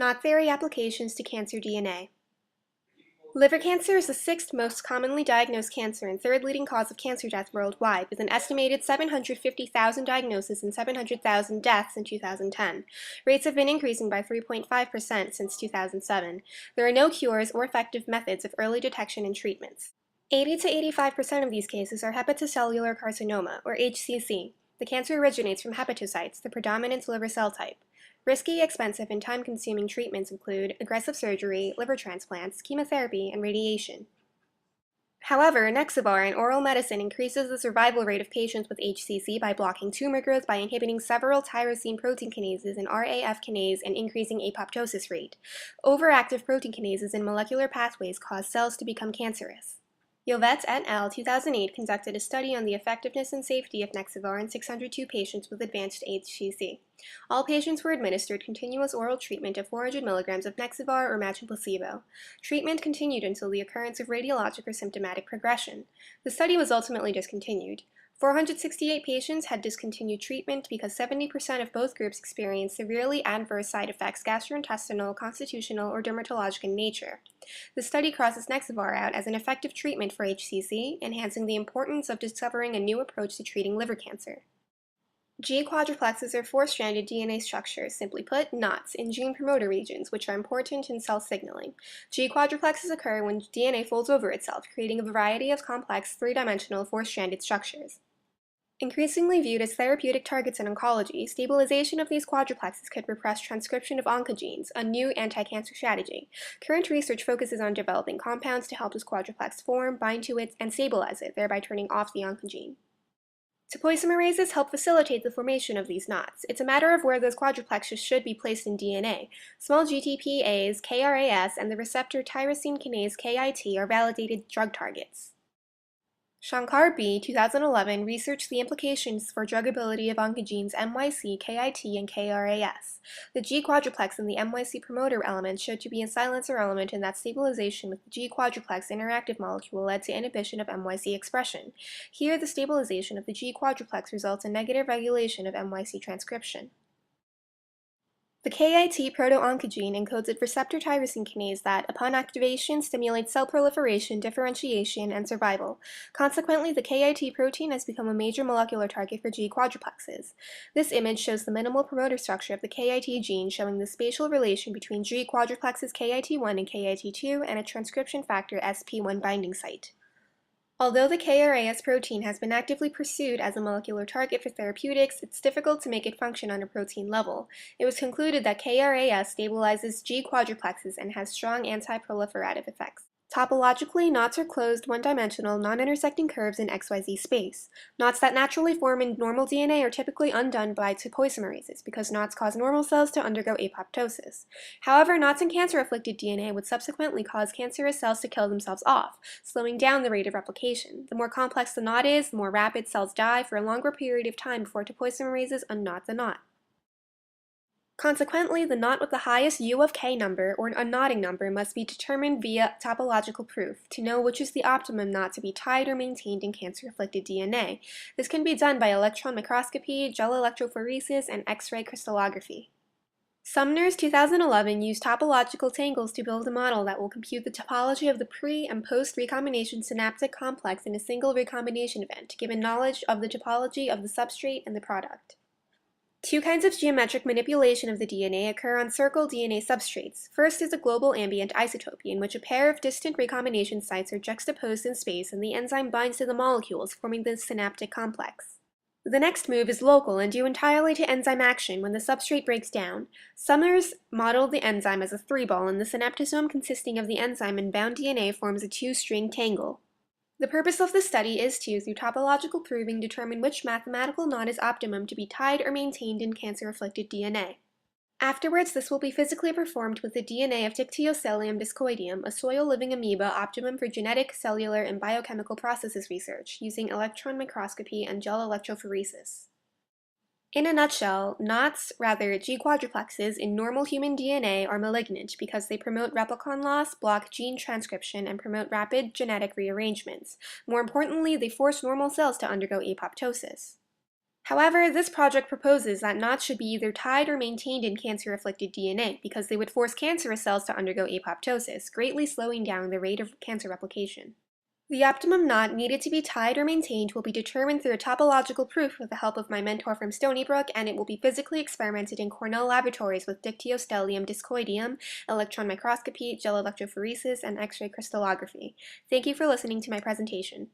Knot theory applications to cancer DNA. Liver cancer is the sixth most commonly diagnosed cancer and third leading cause of cancer death worldwide, with an estimated 750,000 diagnoses and 700,000 deaths in 2010. Rates have been increasing by 3.5% since 2007. There are no cures or effective methods of early detection and treatments. 80 to 85% of these cases are hepatocellular carcinoma, or HCC. The cancer originates from hepatocytes, the predominant liver cell type. Risky, expensive, and time-consuming treatments include aggressive surgery, liver transplants, chemotherapy, and radiation. However, Nexavar, an oral medicine, increases the survival rate of patients with HCC by blocking tumor growth by inhibiting several tyrosine protein kinases and RAF kinase and increasing apoptosis rate. Overactive protein kinases in molecular pathways cause cells to become cancerous. Yovet et al. 2008 conducted a study on the effectiveness and safety of Nexavar in 602 patients with advanced HCC. All patients were administered continuous oral treatment of 400 mg of Nexavar or matching placebo. Treatment continued until the occurrence of radiologic or symptomatic progression. The study was ultimately discontinued. 468 patients had discontinued treatment because 70% of both groups experienced severely adverse side effects, gastrointestinal, constitutional, or dermatologic in nature. The study crosses Nexavar out as an effective treatment for HCC, enhancing the importance of discovering a new approach to treating liver cancer. G quadruplexes are four-stranded DNA structures, simply put, knots, in gene promoter regions, which are important in cell signaling. G quadruplexes occur when DNA folds over itself, creating a variety of complex, three-dimensional, four-stranded structures. Increasingly viewed as therapeutic targets in oncology, stabilization of these quadruplexes could repress transcription of oncogenes, a new anti-cancer strategy. Current research focuses on developing compounds to help this quadruplex form, bind to it, and stabilize it, thereby turning off the oncogene. Topoisomerases help facilitate the formation of these knots. It's a matter of where those quadruplexes should be placed in DNA. Small GTPase, KRAS, and the receptor tyrosine kinase KIT are validated drug targets. Shankar B. 2011 researched the implications for druggability of oncogenes MYC, KIT, and KRAS. The G quadruplex in the MYC promoter element showed to be a silencer element in that stabilization with the G quadruplex interactive molecule led to inhibition of MYC expression. Here, the stabilization of the G quadruplex results in negative regulation of MYC transcription. The KIT proto-oncogene encodes a receptor tyrosine kinase that, upon activation, stimulates cell proliferation, differentiation, and survival. Consequently, the KIT protein has become a major molecular target for G quadruplexes. This image shows the minimal promoter structure of the KIT gene, showing the spatial relation between G quadruplexes KIT1 and KIT2 and a transcription factor SP1 binding site. Although the KRAS protein has been actively pursued as a molecular target for therapeutics, it's difficult to make it function on a protein level. It was concluded that KRAS stabilizes G quadruplexes and has strong anti-proliferative effects. Topologically, knots are closed, one-dimensional, non-intersecting curves in XYZ space. Knots that naturally form in normal DNA are typically undone by topoisomerases because knots cause normal cells to undergo apoptosis. However, knots in cancer-afflicted DNA would subsequently cause cancerous cells to kill themselves off, slowing down the rate of replication. The more complex the knot is, the more rapid cells die for a longer period of time before topoisomerases unknot the knot. Consequently, the knot with the highest U of K number, or unknotting number, must be determined via topological proof to know which is the optimum knot to be tied or maintained in cancer-afflicted DNA. This can be done by electron microscopy, gel electrophoresis, and X-ray crystallography. Sumner's 2011 used topological tangles to build a model that will compute the topology of the pre- and post-recombination synaptic complex in a single recombination event, given knowledge of the topology of the substrate and the product. Two kinds of geometric manipulation of the DNA occur on circle DNA substrates. First is a global ambient isotopy, in which a pair of distant recombination sites are juxtaposed in space and the enzyme binds to the molecules, forming the synaptic complex. The next move is local and due entirely to enzyme action when the substrate breaks down. Summers modeled the enzyme as a three-ball, and the synaptosome consisting of the enzyme and bound DNA forms a two-string tangle. The purpose of the study is to, through topological proving, determine which mathematical knot is optimum to be tied or maintained in cancer-afflicted DNA. Afterwards, this will be physically performed with the DNA of Dictyostelium discoideum, a soil-living amoeba optimum for genetic, cellular, and biochemical processes research, using electron microscopy and gel electrophoresis. In a nutshell, G quadruplexes in normal human DNA are malignant because they promote replicon loss, block gene transcription, and promote rapid genetic rearrangements. More importantly, they force normal cells to undergo apoptosis. However, this project proposes that knots should be either tied or maintained in cancer-afflicted DNA because they would force cancerous cells to undergo apoptosis, greatly slowing down the rate of cancer replication. The optimum knot needed to be tied or maintained will be determined through a topological proof with the help of my mentor from Stony Brook, and it will be physically experimented in Cornell laboratories with dictyostellium discoideum, electron microscopy, gel electrophoresis, and X-ray crystallography. Thank you for listening to my presentation.